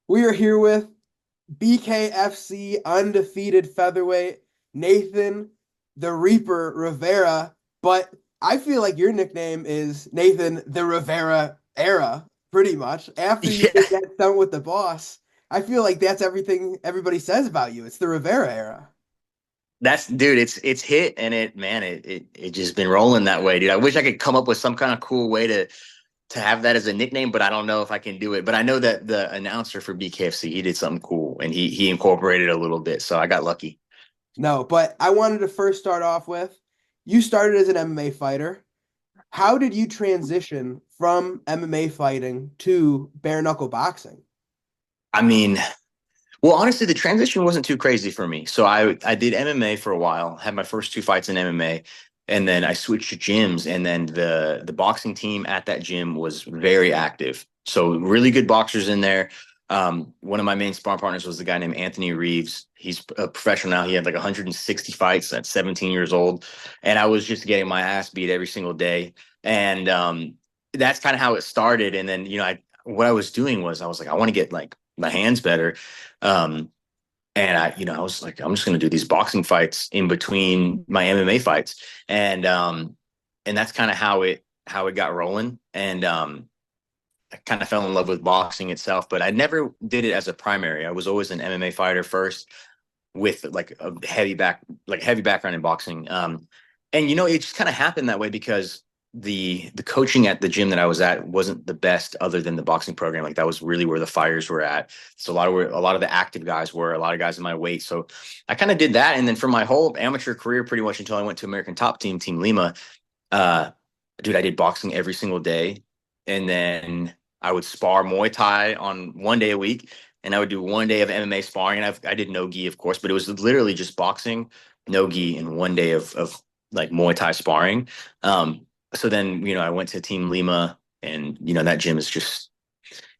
We are here with BKFC undefeated featherweight Nathan the Reaper Rivera, but I feel like your nickname is Nathan the Rivera era, pretty much. After you Yeah, did that stunt with the boss, I feel like that's everything everybody says about you. It's the Rivera era. that's dude. It's hit and it just been rolling that way, dude. I wish I could come up with some kind of cool way to have that as a nickname, but I don't know if I can do it. But I know that the announcer for BKFC, he did something cool and he incorporated a little bit, so I got lucky. No, but I wanted to first start off with you started as an MMA fighter. How did you transition from MMA fighting to bare knuckle boxing? I mean, well, honestly, the transition wasn't too crazy for me. So I did MMA for a while, had my first two fights in MMA, and then I switched to gyms. And then the boxing team at that gym was very active. So really good boxers in there. One of my main sparring partners was the guy named Anthony Reeves. He's a professional now. He had like 160 fights at 17 years old, and I was just getting my ass beat every single day. And that's kind of how it started. And then what I was doing was I was like, I want to get like my hands better. Um, and I was like, I'm just going to do these boxing fights in between my MMA fights, and and that's kind of how it got rolling. And I kind of fell in love with boxing itself, but I never did it as a primary. I was always an MMA fighter first, with like a heavy background in boxing. And it just kind of happened that way because the coaching at the gym that I was at wasn't the best other than the boxing program. Like that was really where the fighters were at. So a lot of the active guys were, a lot of guys in my weight. So I kind of did that. And then for my whole amateur career, pretty much until I went to American Top Team, Team Lima, uh, dude, I did boxing every single day. And then I would spar Muay Thai on one day a week, and I would do one day of MMA sparring. And I did no gi, of course, but it was literally just boxing, no gi, and one day of like Muay Thai sparring. So then, I went to Team Lima, and that gym is just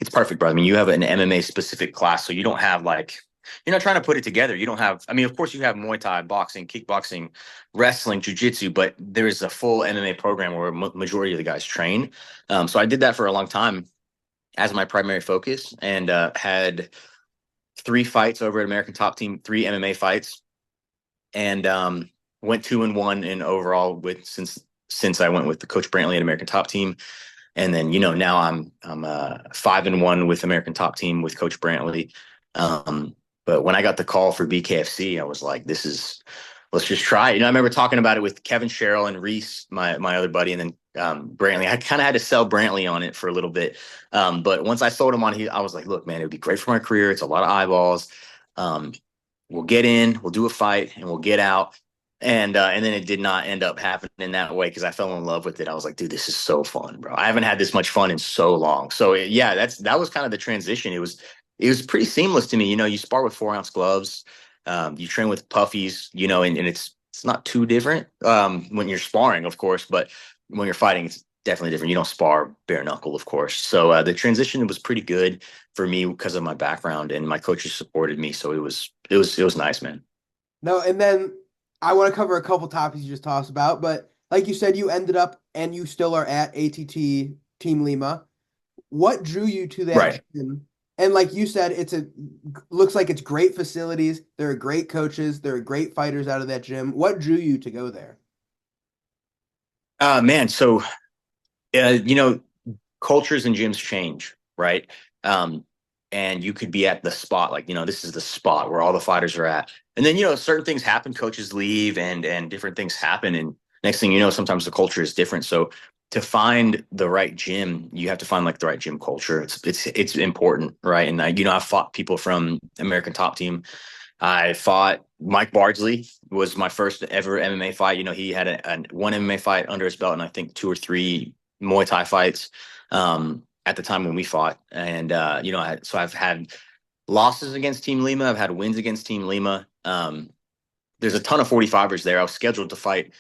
it's perfect, bro. I mean, you have an MMA specific class, so you don't have like you're not trying to put it together. You don't have, I mean, of course, you have Muay Thai, boxing, kickboxing, wrestling, jujitsu, but there is a full MMA program where majority of the guys train. So I did that for a long time as my primary focus, and had three fights over at American Top Team, three MMA fights, and went 2-1 in overall with since I went with the Coach Brantley at American Top Team. And then now I'm 5-1 with American Top Team with Coach Brantley. But when I got the call for BKFC, I was like, this is let's just try it. I remember talking about it with Kevin Sherrill and Reese, my other buddy, and then Brantley. I kind of had to sell Brantley on it for a little bit. But once I sold him on, I was like, look, man, it would be great for my career. It's a lot of eyeballs. Um, we'll get in, we'll do a fight, and we'll get out. And then it did not end up happening that way because I fell in love with it. I was like, dude, this is so fun, bro. I haven't had this much fun in so long. So yeah, that was kind of the transition. It was pretty seamless to me. You spar with 4-ounce gloves. You train with puffies, and it's not too different when you're sparring, of course, but when you're fighting, it's definitely different. You don't spar bare knuckle, of course. So the transition was pretty good for me because of my background, and my coaches supported me. So it was nice, man. No, and then I want to cover a couple topics you just tossed about, but like you said, you ended up and you still are at ATT Team Lima. What drew you to that Right. gym? And like you said, looks like it's great facilities. There are great coaches. There are great fighters out of that gym. What drew you to go there? Man, so you know, cultures and gyms change, right? Um, and you could be at the spot, like, this is the spot where all the fighters are at. And then, certain things happen, coaches leave and different things happen. And next thing you know, sometimes the culture is different. So to find the right gym, you have to find like the right gym culture. It's important, right? And I've fought people from American Top Team. I fought Mike Bardsley was my first ever MMA fight. He had one MMA fight under his belt, and I think two or three Muay Thai fights at the time when we fought. And so I've had losses against Team Lima. I've had wins against Team Lima. There's a ton of 45ers there. I was scheduled to fight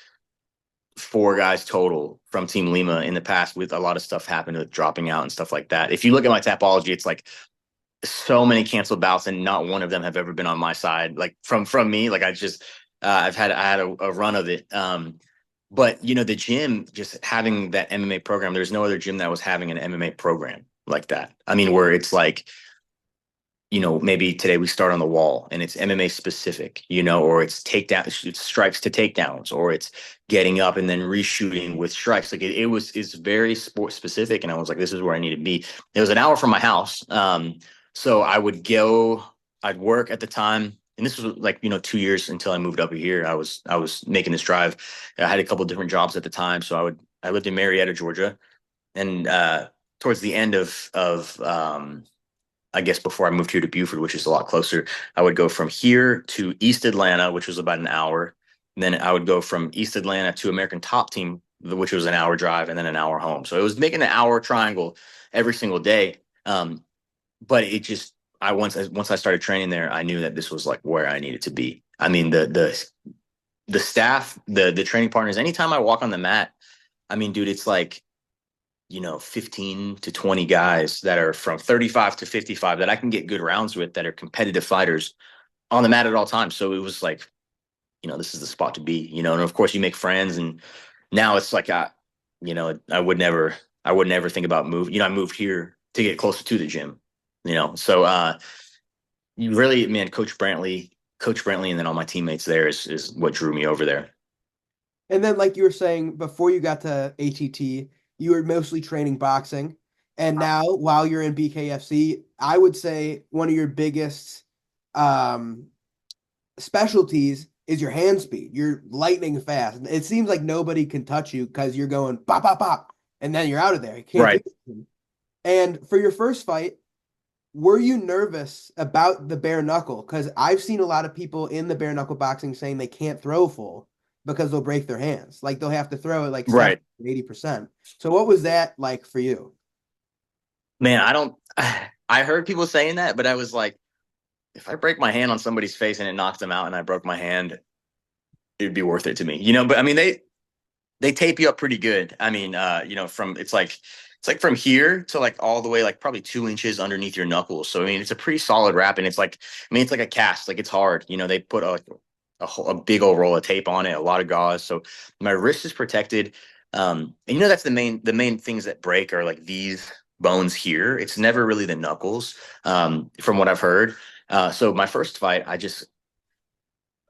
four guys total from Team Lima in the past, with a lot of stuff happened with dropping out and stuff like that. If you look at my Tapology, it's like so many canceled bouts, and not one of them have ever been on my side. Like from me, like I had a run of it. But the gym, just having that MMA program, there's no other gym that was having an MMA program like that. I mean, where it's like maybe today we start on the wall and it's MMA specific, or it's it's strikes to takedowns, or it's getting up and then reshooting with strikes. Like it's very sport specific. And I was like, this is where I need to be. It was an hour from my house. So I'd work at the time. And this was like, 2 years until I moved up here. I was making this drive. I had a couple of different jobs at the time. So I lived in Marietta, Georgia. And towards the end of I guess before I moved here to Buford, which is a lot closer, I would go from here to East Atlanta, which was about an hour. And then I would go from East Atlanta to American Top Team, which was an hour drive, and then an hour home. So it was making an hour triangle every single day. But once I started training there, I knew that this was like where I needed to be. I mean, the staff, the training partners, anytime I walk on the mat, I mean, dude, it's like 15 to 20 guys that are from 35 to 55 that I can get good rounds with, that are competitive fighters on the mat at all times. So it was like, this is the spot to be, and of course you make friends. And now it's like, I would never think about moving. I moved here to get closer to the gym, so, you really, man, Coach Brantley, and then all my teammates there is what drew me over there. And then, like you were saying, before you got to ATT, you were mostly training boxing. And now, while you're in BKFC, I would say one of your biggest um, specialties is your hand speed. You're lightning fast. It seems like nobody can touch you because you're going pop, pop, pop, and then you're out of there. You can't do Right. anything. And for your first fight, were you nervous about the bare knuckle? Because I've seen a lot of people in the bare knuckle boxing saying they can't throw full because they'll break their hands. Like they'll have to throw it like 70, Right. 80%. So what was that like for you? Man, I don't, I heard people saying that, but I was like, if I break my hand on somebody's face and it knocks them out and I broke my hand, it'd be worth it to me, but I mean, they tape you up pretty good. I mean, from it's like from here to like all the way, like probably 2 inches underneath your knuckles. So I mean, it's a pretty solid wrap, and it's like a cast. Like it's hard. They put a big old roll of tape on it, a lot of gauze. So my wrist is protected. And that's the main things that break are like these bones here. It's never really the knuckles, from what I've heard. So my first fight, I just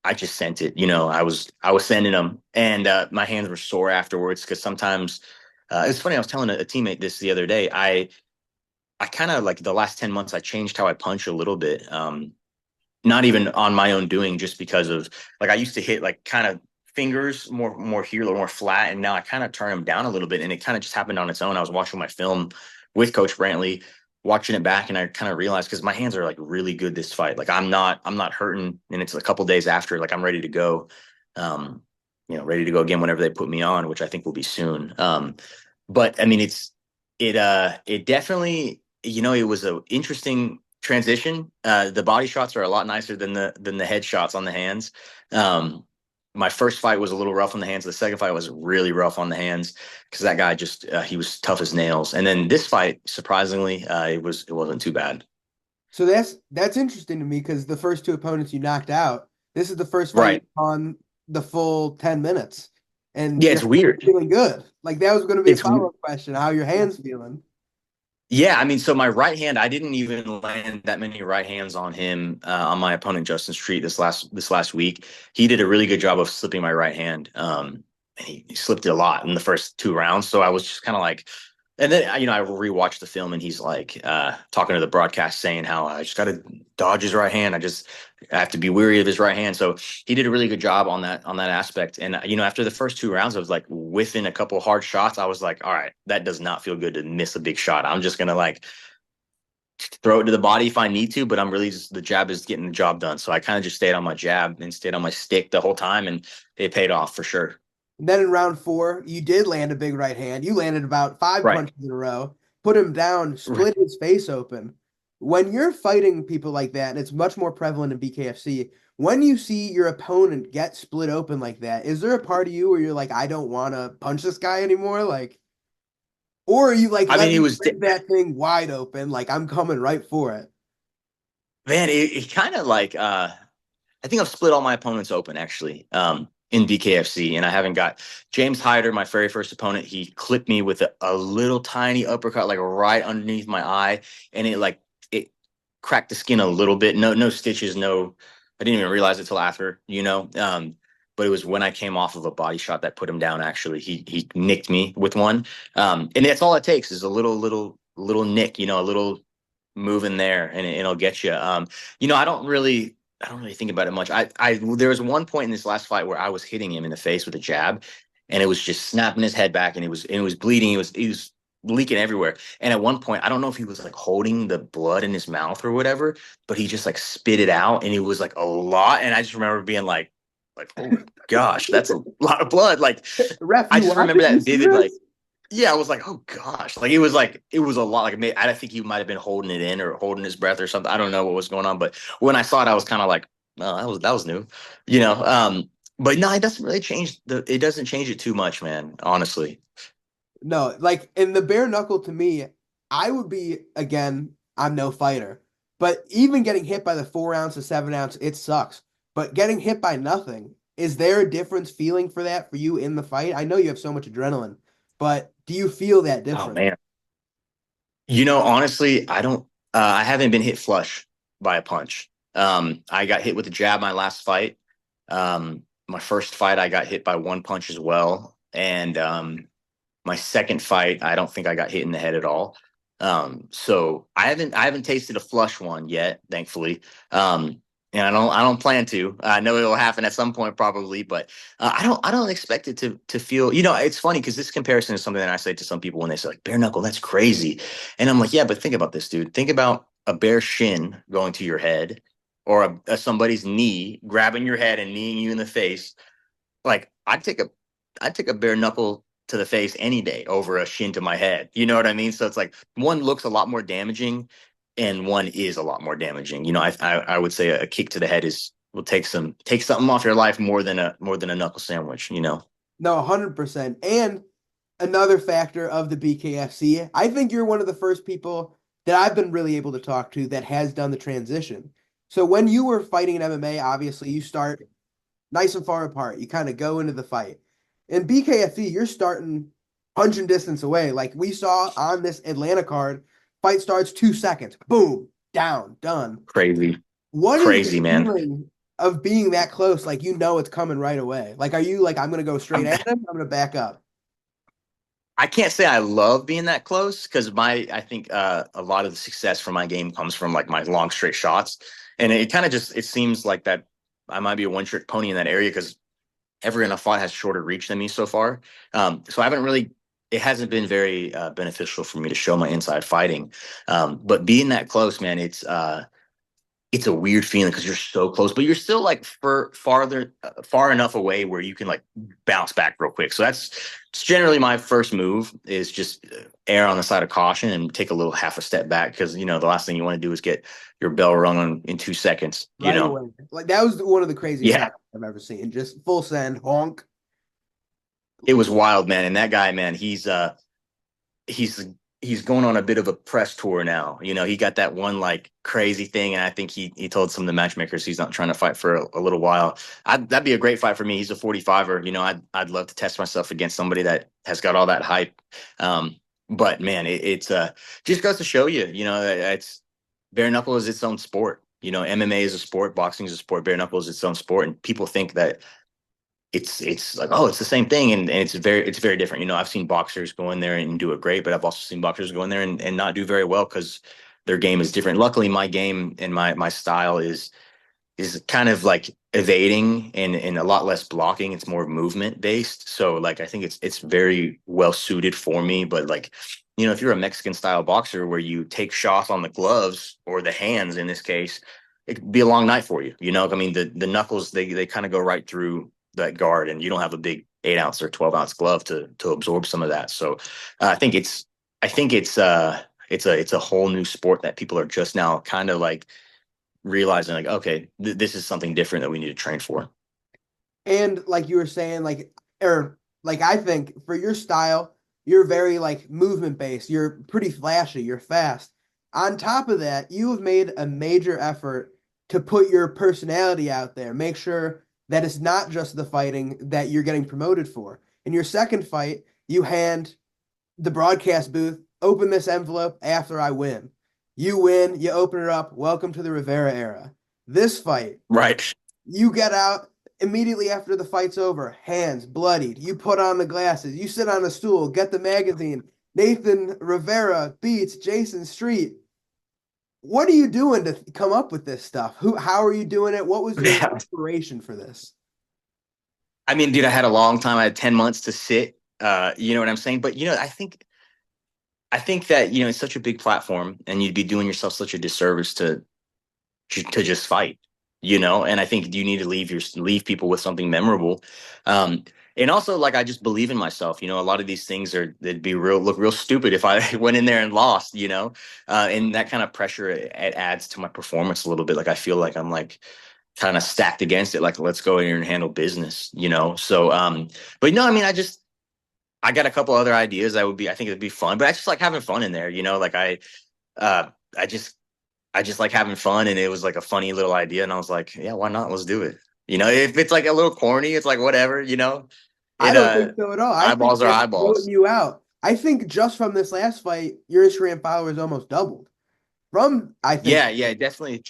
sent it. I was sending them, and my hands were sore afterwards because sometimes it's funny. I was telling a teammate this the other day. I kind of like the last 10 months. I changed how I punch a little bit. Not even on my own doing, just because of like I used to hit like kind of fingers more here, a little more flat, and now I kind of turn them down a little bit, and it kind of just happened on its own. I was watching my film with Coach Brantley, watching it back, and I kind of realized because my hands are like really good this fight. Like I'm not hurting, and it's a couple days after, like I'm ready to go. Ready to go again whenever they put me on, which I think will be soon. But I mean, it definitely, it was a interesting transition. The body shots are a lot nicer than the head shots on the hands. My first fight was a little rough on the hands. The second fight was really rough on the hands because that guy just he was tough as nails. And then this fight, surprisingly, it wasn't too bad. So that's interesting to me because the first two opponents you knocked out, this is the first fight Right. on the full 10 minutes. And Yeah, you're it's weird. feeling good. Like that was going to be a It's follow-up question. How your hands feeling? Yeah, I mean, so my right hand, I didn't even land that many right hands on him, on my opponent Justin Street this last week. He did a really good job of slipping my right hand. And he slipped it a lot in the first 2 rounds. So I was just kind of like, and then I rewatched the film, and he's like talking to the broadcast, saying how I just got to dodge his right hand. I have to be weary of his right hand. So he did a really good job on that aspect. And after the first 2 rounds, I was like whiffing a couple hard shots. I was like, all right, that does not feel good to miss a big shot. I'm just gonna like throw it to the body if I need to, but I'm really just the jab is getting the job done. So I kind of just stayed on my jab and stayed on my stick the whole time, and it paid off for sure. And then in round four, you did land a big right hand. You landed about five Right. punches in a row, put him down, Right. split his face open. When you're fighting people like that, and it's much more prevalent in BKFC, when you see your opponent get split open like that, is there a part of you where you're like, I don't want to punch this guy anymore? Like, or are you like, I let mean, me rip that thing wide open, like I'm coming right for it? man, it kind of like I think I've split all my opponents open actually, in BKFC, and I haven't got James Hyder, my very first opponent. He clipped me with a little tiny uppercut, like right underneath my eye, and it cracked the skin a little bit. No stitches. No, I didn't even realize it till after, you know. But it was when I came off of a body shot that put him down. Actually, he nicked me with one, and that's all it takes is a little nick, you know, a little move in there, and it'll get you. You know, I don't really think about it much. There was one point in this last fight where I was hitting him in the face with a jab, and it was just snapping his head back, and it was bleeding. He was leaking everywhere. And at one point, I don't know if he was like holding the blood in his mouth or whatever, but he just like spit it out, and it was like a lot. And I just remember being like, oh my gosh, that's a lot of blood. Ref, I you just remember watching? You that see vivid, this? yeah, I was like, oh gosh, like it was a lot. I think he might have been holding it in or holding his breath or something. I don't know what was going on, but when I saw it, I was kind of like, oh, that was new, you know. But no, it doesn't really change it doesn't change it too much, man. Honestly. No, like in the bare knuckle to me, I would be again, I'm no fighter. But even getting hit by the 4 ounce to 7 ounce, it sucks. But getting hit by nothing, is there a difference feeling for that for you in the fight? I know you have so much adrenaline, but do you feel that Oh difference? man. You know, honestly, I don't. I haven't been hit flush by a punch. I got hit with a jab my last fight. My first fight, I got hit by one punch as well, and my second fight, I don't think I got hit in the head at all. So I haven't tasted a flush one yet, thankfully. And I don't plan to. I know it'll happen at some point probably, but I don't expect it to feel. You know, it's funny because this comparison is something that I say to some people when they say like bare knuckle, that's crazy, and I'm like, yeah, but think about this, dude. Think about a bare shin going to your head, or somebody's knee grabbing your head and kneeing you in the face. Like I'd take a bare knuckle to the face any day over a shin to my head. You know what I mean? So it's like one looks a lot more damaging, and one is a lot more damaging. You know, I would say a kick to the head is will take something off your life more than a knuckle sandwich. You know. No, 100%. And another factor of the BKFC, I think you're one of the first people that I've been really able to talk to that has done the transition. So when you were fighting in MMA, obviously you start nice and far apart. You kind of go into the fight. In BKFC, you're starting punching distance away. Like we saw on this Atlanta card, fight starts 2 seconds. Boom, down, done. Crazy, What is the crazy man. feeling of being that close? Like you know it's coming right away. Like, are you like, I'm gonna go straight I'm, at him? I'm gonna back up. I can't say I love being that close because I think a lot of the success for my game comes from like my long straight shots, and it kind of just it seems like that I might be a one trick pony in that area because everyone I fought has shorter reach than me so far. So I haven't really. It hasn't been very beneficial for me to show my inside fighting. But being that close, man, it's a weird feeling because you're so close, but you're still like far enough away where you can like bounce back real quick. So it's generally my first move is just err on the side of caution and take a little half a step back because you know the last thing you want to do is get your bell rung on in 2 seconds. You Right know, away. Like that was one of the craziest yeah, knockouts I've ever seen. Just full send, honk. it was wild, man. And that guy, man, he's he's going on a bit of a press tour now. You know, he got that one like crazy thing, and I think he told some of the matchmakers he's not trying to fight for a little while. That'd be a great fight for me. He's a 45er. You know, I'd love to test myself against somebody that has got all that hype. But man, it's just goes to show you, you know, it's bare knuckle is its own sport. You know, MMA is a sport, boxing is a sport, bare knuckle is its own sport, and people think that it's like oh it's the same thing and it's very different. You know, I've seen boxers go in there and do it great, but I've also seen boxers go in there and not do very well because their game is different. Luckily my game and my style is kind of like evading and a lot less blocking. It's more movement based, so like I think it's very well suited for me. But like, you know, if you're a Mexican style boxer where you take shots on the gloves or the hands in this case, it could be a long night for you. You know, I mean the knuckles they kind of go right through that guard, and you don't have a big 8 ounce or 12 ounce glove to absorb some of that. So I think it's a whole new sport that people are just now kind of like realizing like okay this is something different that we need to train for. And like you were saying, like or like I think for your style, you're very like movement based. You're pretty flashy. You're fast. On top of that, you have made a major effort to put your personality out there. Make sure that it's not just the fighting that you're getting promoted for. In your second fight, you hand the broadcast booth, open this envelope after I win. You win, you open it up. Welcome to the Rivera era. This fight, Right. you get out immediately after the fight's over, hands bloodied. You put on the glasses, you sit on a stool, get the magazine. Nathan Rivera beats Jason Street. What are you doing to come up with this stuff? How are you doing it? What was your Yeah. inspiration for this? I mean, dude, I had a long time. I had 10 months to sit. You know what I'm saying? But I think that, it's such a big platform and you'd be doing yourself such a disservice to just fight, and I think you need to leave people with something memorable. Um, and also like I just believe in myself. A lot of these things they'd be look real stupid if I went in there and lost, and that kind of pressure it adds to my performance a little bit. Like I feel like I'm like kind of stacked against it, like let's go in here and handle business. So but no, I mean I got a couple other ideas I think it'd be fun, but I just like having fun in there, like uh I just I just like having fun, and it was like a funny little idea, and I was like, yeah, why not? Let's do it. If it's like a little corny, it's like whatever. I It don't think so at all. I think Eyeballs are they're voting eyeballs. you out. I think just from this last fight, your Instagram followers almost doubled. From I think Yeah, yeah, definitely.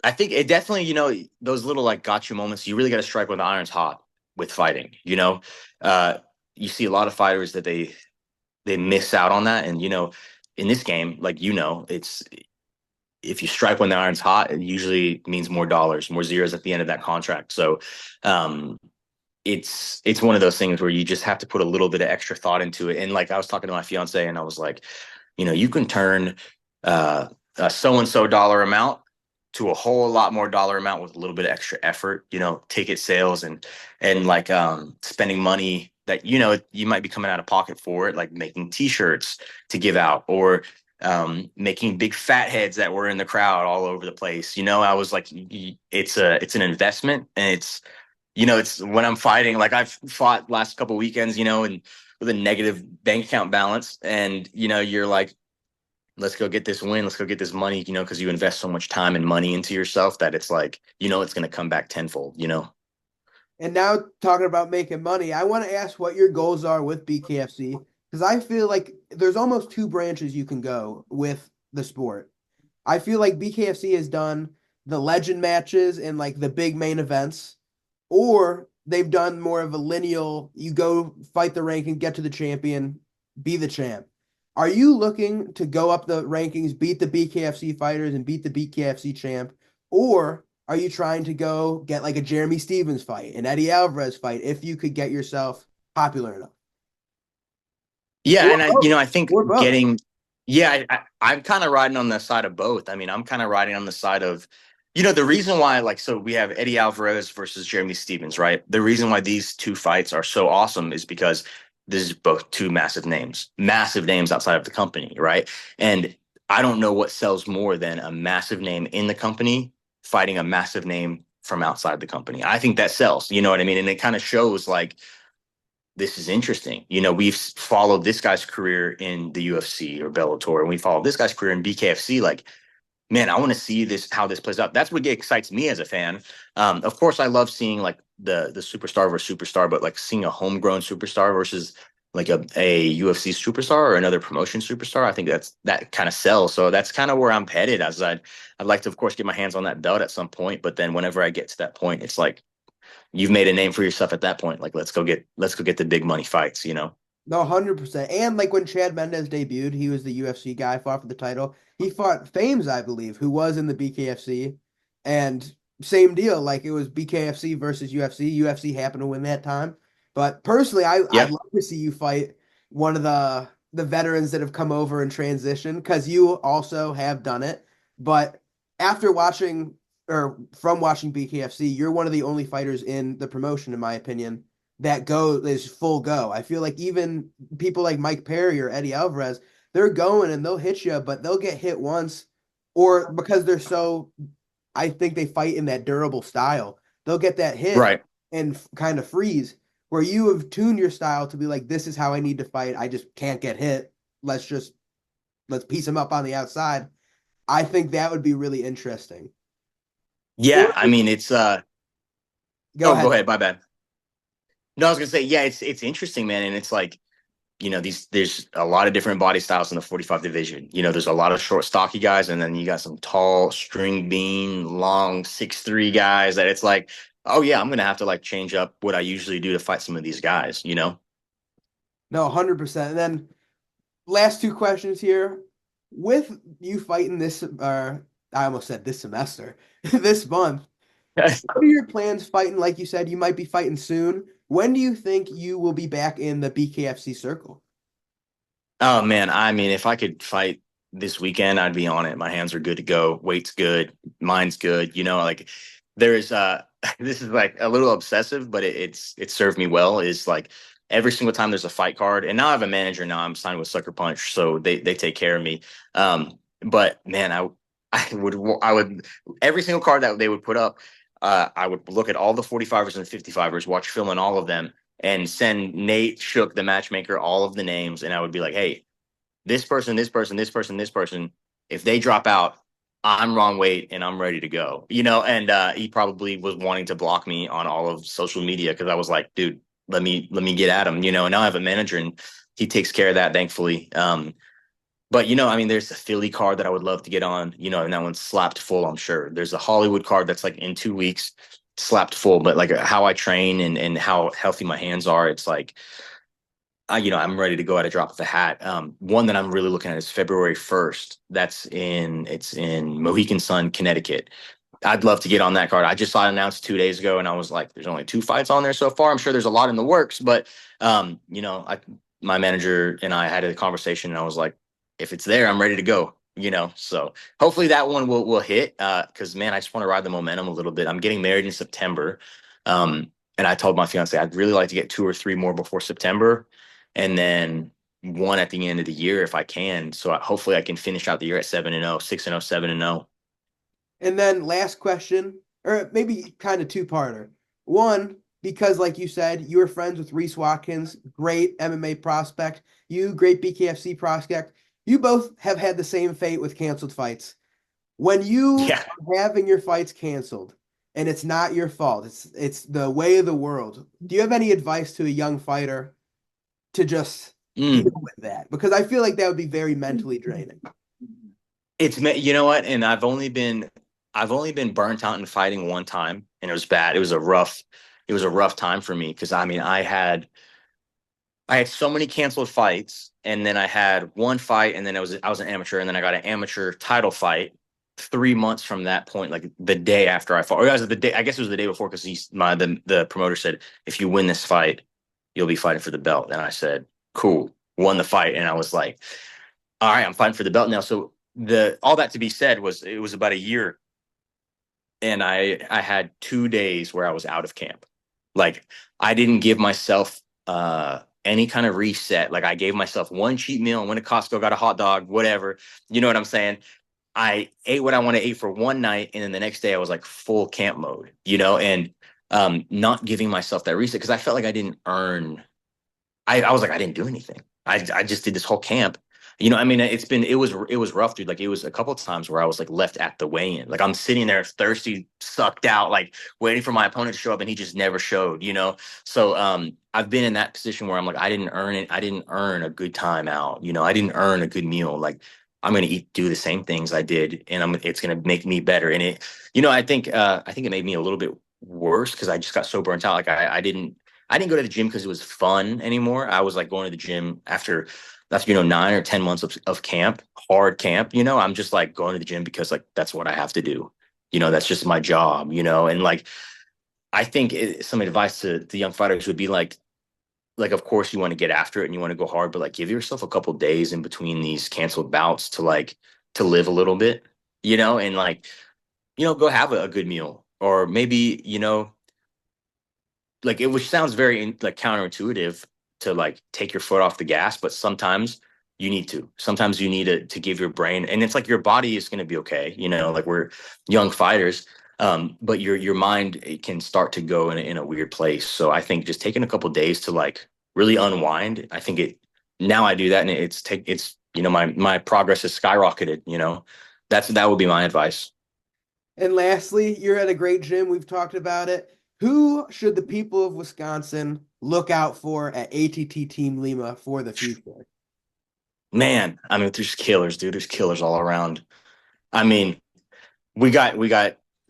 I think it definitely, those little like gotcha moments, you really got to strike when the iron's hot with fighting. Uh, you see a lot of fighters that they miss out on that, and in this game, like it's if you strike when the iron's hot, it usually means more dollars, more zeros at the end of that contract. So, um, it's one of those things where you just have to put a little bit of extra thought into it. And like I was talking to my fiance, and I was like, you can turn uh, a so and so dollar amount to a whole lot more dollar amount with a little bit of extra effort. Ticket sales and like spending money that you might be coming out of pocket for it, like making T-shirts to give out, or making big fat heads that were in the crowd all over the place. I was like, it's an investment, and it's when I'm fighting, like I've fought last couple weekends, and with a negative bank account balance, and you're like, let's go get this win, let's go get this money, because you invest so much time and money into yourself that it's like, it's going to come back tenfold. And now talking about making money, I want to ask what your goals are with BKFC because I feel like there's almost two branches you can go with the sport. I feel like BKFC has done the legend matches and like the big main events, or they've done more of a lineal, you go fight the ranking, get to the champion, be the champ. Are you looking to go up the rankings, beat the BKFC fighters and beat the BKFC champ? Or are you trying to go get like a Jeremy Stevens fight, an Eddie Alvarez fight, if you could get yourself popular enough? Yeah, Or and both. I think Or both. yeah, I'm kind of riding on the side of both. I mean, I'm kind of riding on the side of, the reason why, like, so we have Eddie Alvarez versus Jeremy Stevens, right? The reason why these two fights are so awesome is because this is both two massive names outside of the company, right? And I don't know what sells more than a massive name in the company fighting a massive name from outside the company. I think that sells, you know what I mean? And it kind of shows like this is interesting. We've followed this guy's career in the UFC or Bellator, and we followed this guy's career in BKFC. Like, man, I want to see how this plays out. That's what excites me as a fan. Of course, I love seeing like the superstar versus superstar, but like seeing a homegrown superstar versus like a UFC superstar or another promotion superstar, I think that kind of sells. So that's kind of where I'm headed. As I'd like to, of course, get my hands on that belt at some point, but then whenever I get to that point, it's like you've made a name for yourself at that point. Like let's go get the big money fights. No, 100%. And like when Chad Mendez debuted, he was the UFC guy, fought for the title. He fought Fames, I believe, who was in the BKFC. And same deal, like it was BKFC versus UFC. UFC happened to win that time. But personally, I'd Yep. love to see you fight one of the veterans that have come over and transition because you also have done it. But after watching or from watching BKFC, you're one of the only fighters in the promotion, in my opinion, that go is full go. I feel like even people like Mike Perry or Eddie Alvarez, they're going and they'll hit you, but they'll get hit once, or because they're so, I think they fight in that durable style, they'll get that hit Right. and kind of freeze. Where you have tuned your style to be like, this is how I need to fight. I just can't get hit. Let's piece him up on the outside. I think that would be really interesting. Or Yeah. I mean, it's go oh, go ahead. ahead. My bad. No, I was gonna say, yeah, it's interesting, man, and it's like there's a lot of different body styles in the 45 division. There's a lot of short, stocky guys, and then you got some tall, string bean, long 6'3" guys that it's like, oh yeah, I'm gonna have to like change up what I usually do to fight some of these guys. No, 100%. And then last two questions here. With you fighting this, I almost said this semester, this month, what are your plans fighting? Like you said, you might be fighting soon. When do you think you will be back in the BKFC circle? Oh man, I mean, if I could fight this weekend, I'd be on it. My hands are good to go. Weight's good, mind's good. Like there's this is like a little obsessive, but it's served me well. Is like every single time there's a fight card, and now I have a manager. Now I'm signed with Sucker Punch, so they take care of me. But man, I would every single card that they would put up, I would look at all the 45ers and 55ers, watch film on all of them and send Nate Shook, the matchmaker, all of the names. And I would be like, hey, this person, this person, this person, this person, if they drop out, I'm wrong weight and I'm ready to go. And he probably was wanting to block me on all of social media because I was like, dude, let me get at him. And now I have a manager and he takes care of that, thankfully. But I mean, there's a Philly card that I would love to get on, and that one's slapped full, I'm sure. There's a Hollywood card that's like in 2 weeks, slapped full, but like how I train and how healthy my hands are, it's like I'm ready to go at a drop of a hat. One that I'm really looking at is February 1st. It's in Mohegan Sun, Connecticut. I'd love to get on that card. I just saw it announced 2 days ago, and I was like, "There's only 2 fights on there so far. I'm sure there's a lot in the works." But my manager and I had a conversation, and I was like, "If it's there, I'm ready to go." So hopefully that one will hit. Because man, I just want to ride the momentum a little bit. I'm getting married in September, and I told my fiance I'd really like to get 2 or 3 more before September, and then one at the end of the year if I can. So hopefully I can finish out the year at 7-0, 6-0, 7-0. And then last question, or maybe kind of two-parter. One, because like you said, you were friends with Reese Watkins, great MMA prospect. You, great BKFC prospect. You both have had the same fate with canceled fights. When you Yeah. are having your fights canceled and it's not your fault, it's the way of the world. Do you have any advice to a young fighter to just deal Mm. with that? Because I feel like that would be very mentally draining. You know what? And I've only been burnt out in fighting one time, and it was bad. It was a rough time for me because I mean I had so many canceled fights, and then I had one fight, and then I was an amateur, and then I got an amateur title fight 3 months from that point, like the day after I fought. Or it was the day, I guess it was the day before, because the promoter said, if you win this fight, you'll be fighting for the belt. And I said, cool, won the fight, and I was like, all right, I'm fighting for the belt now. So the all that to be said was it was about a year, and I had 2 days where I was out of camp. Like I didn't give myself any kind of reset. Like I gave myself one cheat meal, went to Costco, got a hot dog, whatever. You know what I'm saying? I ate what I want to eat for one night, and then the next day I was like full camp mode, and not giving myself that reset because I felt like I didn't earn. I was like, I didn't do anything. I just did this whole camp. I mean, it was rough, dude. Like it was a couple of times where I was like left at the weigh-in. Like I'm sitting there thirsty, sucked out, like waiting for my opponent to show up, and he just never showed. So I've been in that position where I'm like, I didn't earn it. I didn't earn a good time out. I didn't earn a good meal. Like I'm gonna do the same things I did, and it's gonna make me better. And I think it made me a little bit worse because I just got so burnt out. Like I didn't go to the gym because it was fun anymore. I was like going to the gym after 9 or 10 months of camp, hard camp. I'm just like going to the gym because like that's what I have to do. That's just my job. And like I think some advice to the young fighters would be like of course you want to get after it and you want to go hard, but like give yourself a couple days in between these canceled bouts to live a little bit, and like go have a good meal or maybe. Like it, which sounds very like counterintuitive to like take your foot off the gas, but sometimes you need to. Sometimes you need to give your brain, and it's like your body is going to be okay. Like we're young fighters, but your mind it can start to go in a weird place. So I think just taking a couple days to like really unwind. I think it now I do that, and my progress has skyrocketed. That would be my advice. And lastly, you're at a great gym. We've talked about it. Who should the people of Wisconsin look out for at ATT Team Lima for the future? Man, I mean, there's killers, dude. There's killers all around. I mean, we got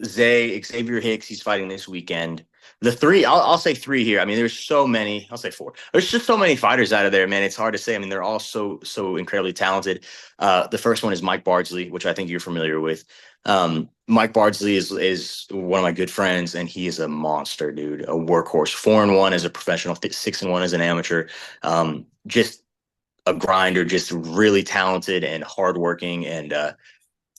Xavier Hicks. He's fighting this weekend. The three, I'll say three here. I mean, there's so many. I'll say four. There's just so many fighters out of there, man. It's hard to say. I mean, they're all so incredibly talented. The first one is Mike Bardsley, which I think you're familiar with. Mike Bardsley is one of my good friends, and he is a monster, dude. A workhorse. 4-1 as a professional, 6-1 as an amateur. Just a grinder, just really talented and hardworking, and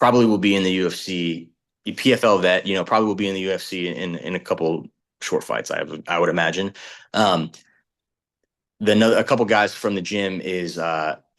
probably will be in the UFC. PFL vet, probably will be in the UFC in a couple short fights. I would imagine. Um, a couple guys from the gym is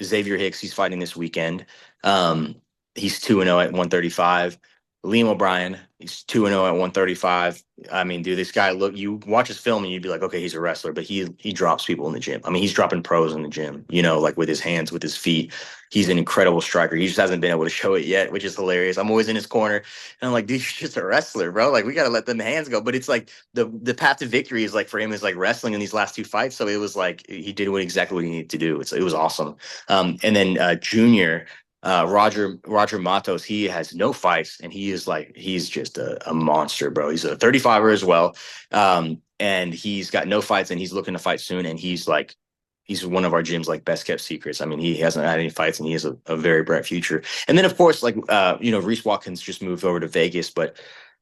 Xavier Hicks. He's fighting this weekend. He's 2-0 at 135. Liam O'Brien, he's 2-0 at 135. I mean, dude, this guy, look, you watch his film and you'd be like, okay, he's a wrestler, but he drops people in the gym. I mean, he's dropping pros in the gym, like with his hands, with his feet. He's an incredible striker. He just hasn't been able to show it yet, which is hilarious. I'm always in his corner and I'm like, dude, you're just a wrestler, bro. Like, we got to let them hands go. But it's like the path to victory is like for him is like wrestling in these last two fights. So it was like he did exactly what he needed to do. It was awesome. And then Junior, Roger Matos, he has no fights and he's just a monster, bro. He's a 35er as well. And he's got no fights and he's looking to fight soon. And he's one of our gym's like best kept secrets. I mean, he hasn't had any fights and he has a very bright future. And then of course, like Reese Watkins just moved over to Vegas, but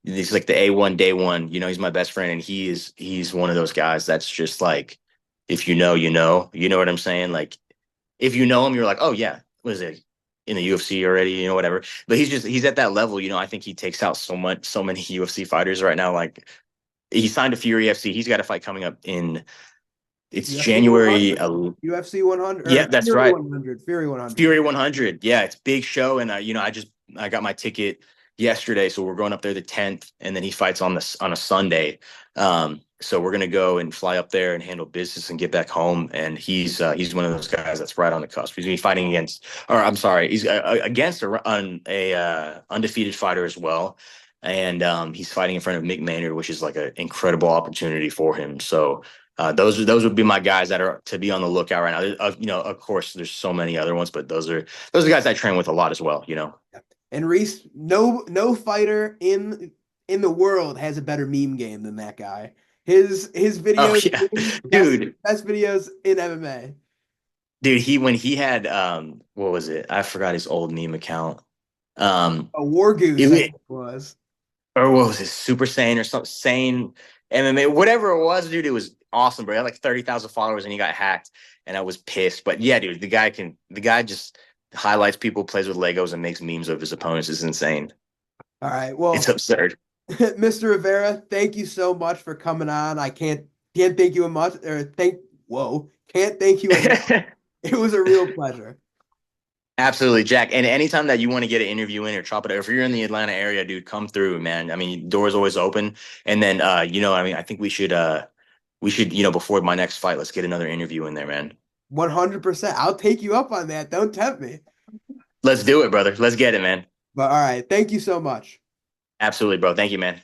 he's like the A1 day one, he's my best friend and he's one of those guys that's just like, if you know what I'm saying? Like if you know him, you're like, oh yeah, what is it? In the UFC already, whatever. But he's at that level, I think he takes out so many UFC fighters right now. Like he signed to Fury FC. He's got a fight coming up it's UFC January. 100, UFC 100, Yeah, or that's Fury right. 100, Fury 100. Fury 100. Yeah, it's a big show. And, I got my ticket yesterday. So we're going up there the 10th and then he fights on a Sunday. So we're going to go and fly up there and handle business and get back home. And he's one of those guys that's right on the cusp. He's going to be fighting against, or I'm sorry, he's against a undefeated fighter as well. And he's fighting in front of Mick Maynard, which is like an incredible opportunity for him. So those would be my guys that are to be on the lookout right now. Of course, there's so many other ones, but those are guys I train with a lot as well. And Reese, no fighter in the world has a better meme game than that guy. His Oh videos, yeah, dude. best videos in MMA. Dude, when he had what was it? I forgot his old meme account. A War Goose, I think it was. Or what was it? Super Saiyan or something? Sane MMA, whatever it was, dude. It was awesome, bro. He had like 30,000 followers and he got hacked, and I was pissed. But yeah, dude, the guy just highlights people, plays with Legos, and makes memes of his opponents. It's insane. All right, well, It's absurd. Mr. Rivera, thank you so much for coming on. I can't thank you much, or can't thank you enough. It was a real pleasure. Absolutely, Jack. And anytime that you want to get an interview in or chop it, if you're in the Atlanta area, dude, come through, man. I mean, doors always open. And then, I think we should, before my next fight, let's get another interview in there, man. 100%. I'll take you up on that. Don't tempt me. Let's do it, brother. Let's get it, man. But all right, thank you so much. Absolutely, bro. Thank you, man.